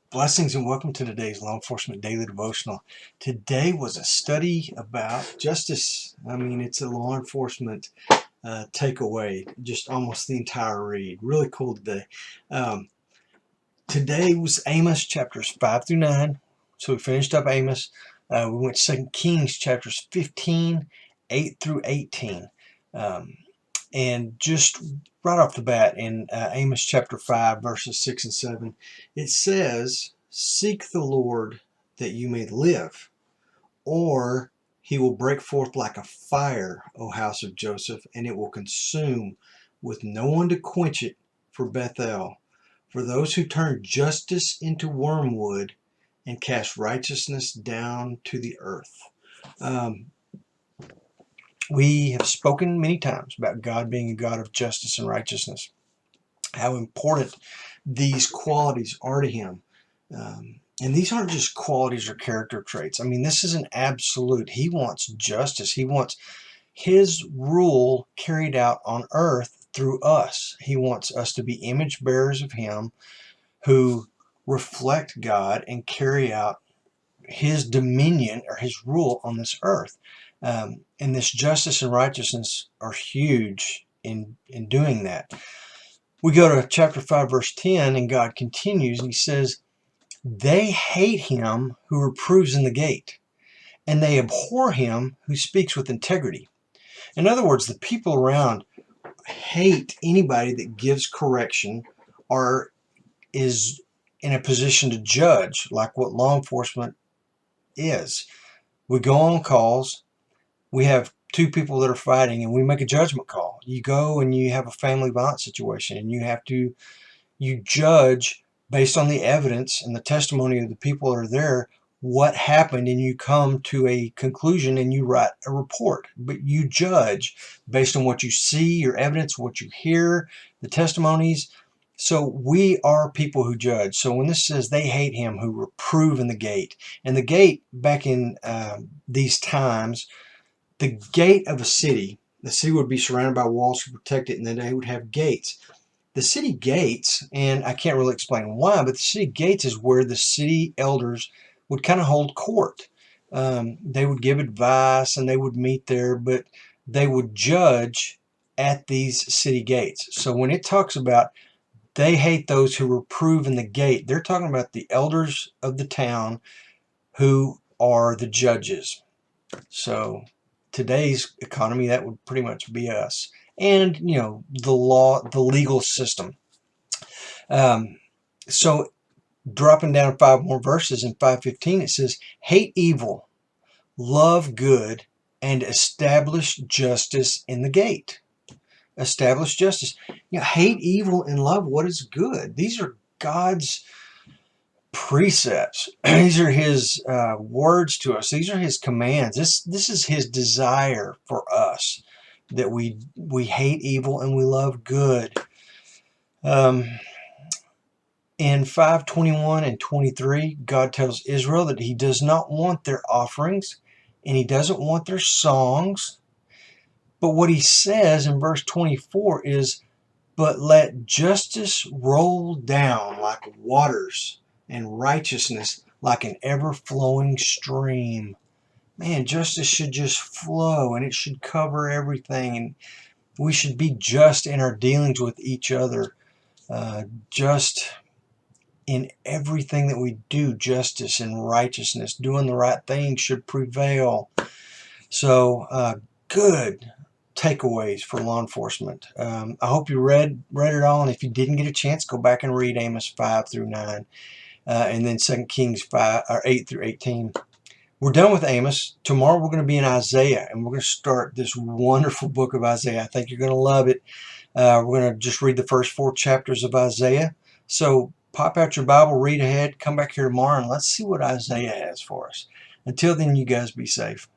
Blessings and welcome to today's Law Enforcement Daily Devotional. Today was a study about justice. It's a law enforcement takeaway, just almost the entire read. Really cool today. Today was Amos chapters 5 through 9. So we finished up Amos. We went to 2 Kings chapters 15, 8 through 18. And just right off the bat in Amos chapter 5 verses 6 and 7, it says, "Seek the Lord that you may live, or he will break forth like a fire, O house of Joseph, and it will consume with no one to quench it for Bethel, for those who turn justice into wormwood and cast righteousness down to the earth." We have spoken many times about God being a God of justice and righteousness, how important these qualities are to him. And these aren't just qualities or character traits. This is an absolute. He wants justice. He wants his rule carried out on earth through us. He wants us to be image bearers of him who reflect God and carry out his dominion or his rule on this earth. And this justice and righteousness are huge in doing that. We go to chapter 5 verse 10, and God continues and he says, "They hate him who reproves in the gate, and they abhor him who speaks with integrity." In other words, the people around hate anybody that gives correction or is in a position to judge, like what law enforcement is. We go on calls. We have two people that are fighting and we make a judgment call. You go and you have a family violence situation and you judge based on the evidence and the testimony of the people that are there what happened, and you come to a conclusion and you write a report. But you judge based on what you see, your evidence, what you hear, the testimonies. So we are people who judge. So when this says they hate him who reprove in the gate, and the gate back in these times, the gate of a city, the city would be surrounded by walls to protect it, and then they would have gates. The city gates, and I can't really explain why, but the city gates is where the city elders would kind of hold court. They would give advice and they would meet there, but they would judge at these city gates. So when it talks about they hate those who reprove in the gate, they're talking about the elders of the town who are the judges. So today's economy, that would pretty much be us. And, the law, the legal system. So dropping down 5 more verses in 5:15, it says, "Hate evil, love good, and establish justice in the gate." Establish justice. Hate evil and love what is good. These are God's precepts. These are his words to us. These are his commands. This is his desire for us, that we hate evil and we love good. In 5:21 and 23, God tells Israel that he does not want their offerings and he doesn't want their songs. But what he says in verse 24 is, "But let justice roll down like waters and righteousness like an ever-flowing stream." Man, justice should just flow and it should cover everything. And we should be just in our dealings with each other. Just in everything that we do, justice and righteousness, doing the right thing should prevail. So good takeaways for law enforcement. I hope you read it all, and if you didn't get a chance, go back and read Amos 5 through 9, and then 2 Kings 5 or 8 through 18. We're done with Amos. Tomorrow we're going to be in Isaiah, and we're going to start this wonderful book of Isaiah. I think you're going to love it. We're going to just read the first 4 chapters of Isaiah. So pop out your Bible, read ahead, come back here tomorrow, and let's see what Isaiah has for us. Until then, you guys be safe.